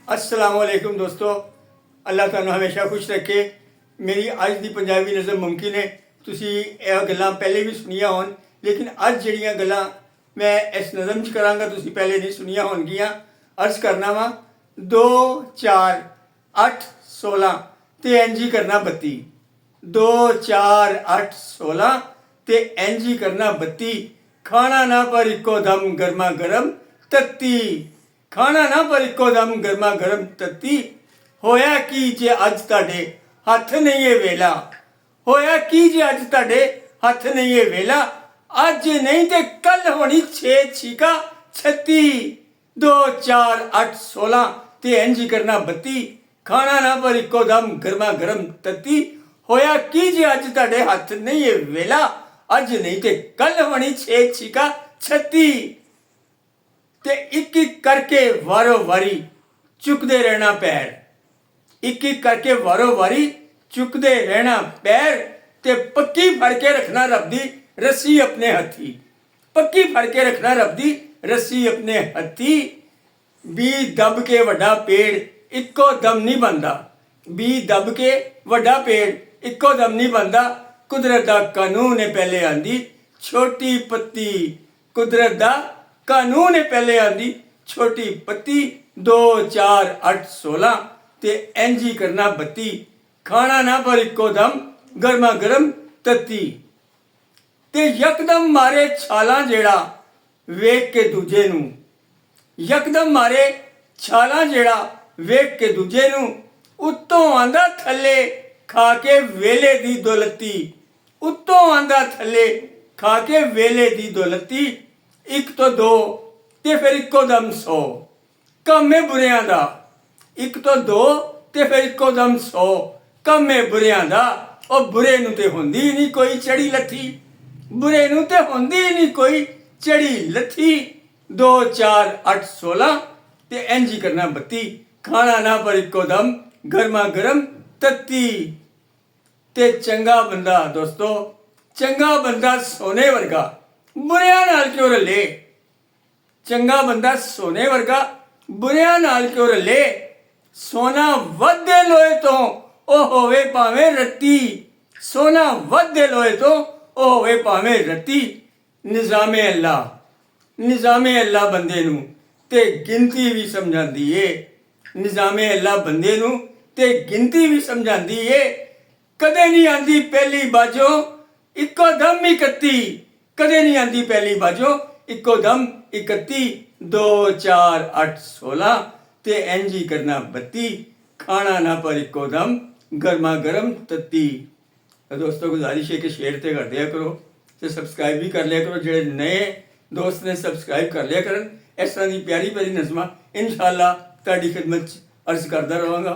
अस्सलामुअलैकुम दोस्तों, अल्लाह ਤੁਹਾਨੂੰ ਹਮੇਸ਼ਾ ਖੁਸ਼ ਰੱਖੇ। ਮੇਰੀ ਅੱਜ ਦੀ ਪੰਜਾਬੀ ਨਜ਼ਮ ਮੁਮਕਿਨ ਹੈ ਤੁਸੀਂ ਇਹ ਗੱਲਾਂ ਪਹਿਲੇ ਵੀ ਸੁਣੀਆਂ ਹੋਣ, ਲੇਕਿਨ ਅੱਜ ਜਿਹੜੀਆਂ ਗੱਲਾਂ ਮੈਂ ਇਸ ਨਜ਼ਮ 'ਚ ਕਰਾਂਗਾ ਤੁਸੀਂ ਪਹਿਲੇ ਨਹੀਂ ਸੁਣੀਆਂ ਹੋਣਗੀਆਂ। अर्ज करना वा 2 4 8 16 ਤੇ ਇੰਜ ਹੀ ਕਰਨਾ 32। 2 4 8 16 ਤੇ ਇੰਜ ਹੀ ਕਰਨਾ 32। ਖਾਣਾ ਨਾ ਪਰ ਇੱਕੋ ਦਮ ਗਰਮਾ ਗਰਮ ਤੱਤੀ। ਖਾਣਾ ਨਾ ਪਰ ਇੱਕੋ ਦਮ ਗਰਮਾ ਗਰਮ ਤੱਤੀ। ਹੋਇਆ ਕੀ ਜੇ ਅੱਜ ਤੁਹਾਡੇ ਹੱਥ ਨਹੀਂ ਇਹ ਵੇਲਾ। ਹੋਇਆ ਕੀ ਜੇ ਅੱਜ ਤੁਹਾਡੇ ਹੱਥ ਨਹੀਂ ਇਹ ਵੇਲਾ। ਅੱਜ ਨਹੀਂ ਤੇ ਕੱਲ ਹੋਣੀ 6 ਛੀਕਾ 36। 2 4 8 16 ਤੇ ਇੰਜ ਹੀ ਕਰਨਾ 32। ਖਾਣਾ ਨਾ ਪਰ ਇੱਕੋ ਦਮ ਗਰਮਾ ਗਰਮ ਤੱਤੀ। ਹੋਇਆ ਕੀ ਜੇ ਅੱਜ ਤੁਹਾਡੇ ਹੱਥ ਨਹੀਂ ਇਹ ਵੇਲਾ। ਅੱਜ ਨਹੀਂ ਤੇ ਕੱਲ ਹੋਣੀ 6 ਛੀਕਾ 36। ਤੇ ਇੱਕ ਇੱਕ ਕਰਕੇ ਵਾਰੋ ਵਾਰੀ ਚੁੱਕਦੇ ਰਹਿਣਾ ਪੈਰ। ਇੱਕ ਇੱਕ ਕਰਕੇ ਵਾਰੋ ਵਾਰੀ ਚੁੱਕਦੇ ਰਹਿਣਾ ਪੈਰ। ਤੇ ਪੱਕੀ ਫੜ ਕੇ ਰੱਖਣਾ ਰੱਬ ਦੀ ਰੱਸੀ ਆਪਣੇ ਹੱਥੀ। ਪੱਕੀ ਫੜ ਕੇ ਰੱਖਣਾ ਰੱਬ ਦੀ ਰੱਸੀ ਆਪਣੇ ਹੱਥੀ। ਬੀ ਦੱਬ ਕੇ ਵੱਡਾ ਪੇੜ ਇੱਕੋ ਦਮ ਨਹੀਂ ਬਣਦਾ। ਬੀ ਦੱਬ ਕੇ ਵੱਡਾ ਪੇੜ ਇੱਕੋ ਦਮ ਨਹੀਂ ਬਣਦਾ। ਕੁਦਰਤ ਦਾ ਕਾਨੂੰਨ ਹੈ ਪਹਿਲੇ ਆਂਦੀ ਛੋਟੀ ਪੱਤੀ। ਕੁਦਰਤ ਦਾ ਕਾਨੂੰਨ ਹੈ ਪਹਿਲੇ ਆਂਦੀ ਛੋਟੀ ਪੱਤੀ। 2 4 8 16 ਤੇ ਇੰਜ ਹੀ ਕਰਨਾ 32। ਖਾਣਾ ਨਾ ਪਰ ਇੱਕੋ ਦਮ ਗਰਮਾ ਗਰਮ ਤੱਤੀ। ਤੇ ਯਕਦਮ ਮਾਰੇ ਛਾਲਾਂ ਜਿਹੜਾ ਵੇਖ ਕੇ ਦੂਜੇ ਨੂੰ। ਯਕਦਮ ਮਾਰੇ ਛਾਲਾਂ ਜਿਹੜਾ ਵੇਖ ਕੇ ਦੂਜੇ ਨੂੰ। ਉੱਤੋਂ ਆਂਦਾ ਥੱਲੇ ਖਾ ਕੇ ਵੇਲੇ ਦੀ ਦੌਲਤੀ। ਉੱਤੋਂ ਆਂਦਾ ਥੱਲੇ ਖਾ ਕੇ ਵੇਲੇ ਦੀ ਦੌਲਤੀ। 1 ਤੋਂ 2 ਤੇ ਫਿਰ ਇੱਕੋ ਦਮ 100 ਕੰਮ ਹੈ ਬੁਰਿਆਂ ਦਾ। 1 ਤੋਂ 2 ਤੇ ਫਿਰ ਇੱਕੋ ਦਮ 100 ਕੰਮ ਹੈ ਬੁਰਿਆਂ ਦਾ। ਉਹ ਬੁਰੇ ਨੂੰ ਤੇ ਹੁੰਦੀ ਨਹੀਂ ਕੋਈ ਚੜੀ ਲੱਥੀ। ਬੁਰੇ ਨੂੰ ਤੇ ਹੁੰਦੀ ਨਹੀਂ ਕੋਈ ਚੜੀ ਲੱਥੀ। 2 4 8 16 ਤੇ ਇੰਜ ਹੀ ਕਰਨਾ 32। ਖਾਣਾ ਨਾ ਪਰ ਇੱਕੋ ਦਮ ਗਰਮਾ ਗਰਮ ਤੱਤੀ। ਤੇ ਚੰਗਾ ਬੰਦਾ ਦੋਸਤੋ, ਚੰਗਾ ਬੰਦਾ ਸੋਨੇ ਵਰਗਾ ਬੁਰਿਆਂ ਨਾਲ ਕਿਉਂ ਰਲੇ। ਚੰਗਾ ਬੰਦਾ ਸੋਨੇ ਵਰਗਾ ਬੁਰਿਆਂ ਨਾਲ ਕਿਉਂ ਰਲੇ। ਸੋਨਾ ਵੱਧੇ ਲੋਹੇ ਤੋਂ ਉਹ ਹੋਵੇ ਭਾਵੇਂ ਰੱਤੀ। ਸੋਨਾ ਵੱਧੇ ਲੋਹੇ ਤੋਂ ਉਹ ਹੋਵੇ ਭਾਵੇਂ ਰੱਤੀ। ਨਿਜ਼ਾਮੇ ਅੱਲਾ, ਨਿਜ਼ਾਮੇ ਅੱਲਾ ਬੰਦੇ ਨੂੰ ਤੇ ਗਿਣਤੀ ਵੀ ਸਮਝਾਉਂਦੀ ਏ। ਨਿਜ਼ਾਮੇ ਅੱਲਾ ਬੰਦੇ ਨੂੰ ਤੇ ਗਿਣਤੀ ਵੀ ਸਮਝਾਉਂਦੀ ਏ। ਕਦੇ ਨਹੀਂ ਆਂਦੀ ਪਹਿਲੀ ਬਾਜੋ ਇੱਕੋ ਦਮ 31। ਕਦੇ ਨਹੀਂ ਆਂਦੀ ਪਹਿਲੀ ਬਾਜੋ ਇੱਕੋ ਦਮ 31। 2 4 8 16 ਤੇ ਇੰਜ ਹੀ ਕਰਨਾ 32। ਖਾਣਾ ਨਾ ਪਰ ਇੱਕੋ ਦਮ ਗਰਮਾ ਗਰਮ ਤੱਤੀ। ਦੋਸਤੋ ਗੁਜ਼ਾਰਿਸ਼ ਹੈ ਕਿ ਸ਼ੇਅਰ ਤੇ ਕਰ ਦਿਆ ਕਰੋ ਤੇ ਸਬਸਕ੍ਰਾइब भी कर लिया करो। ਜਿਹੜੇ ਨਏ ਦੋਸਤ ਨੇ ਸਬਸਕ੍ਰਾइब ਕਰ ਲਿਆ ਕਰਨ। ਇਸ ਤਰ੍ਹਾਂ ਦੀ ਪਿਆਰੀ ਪਿਆਰੀ ਨਜ਼ਮਾਂ ਇਨਸ਼ਾਅੱਲਾ ਤੁਹਾਡੀ ਖਿਦਮਤ 'ਚ ਅਰਜ਼ ਕਰਦਾ ਰਹਾਂਗਾ।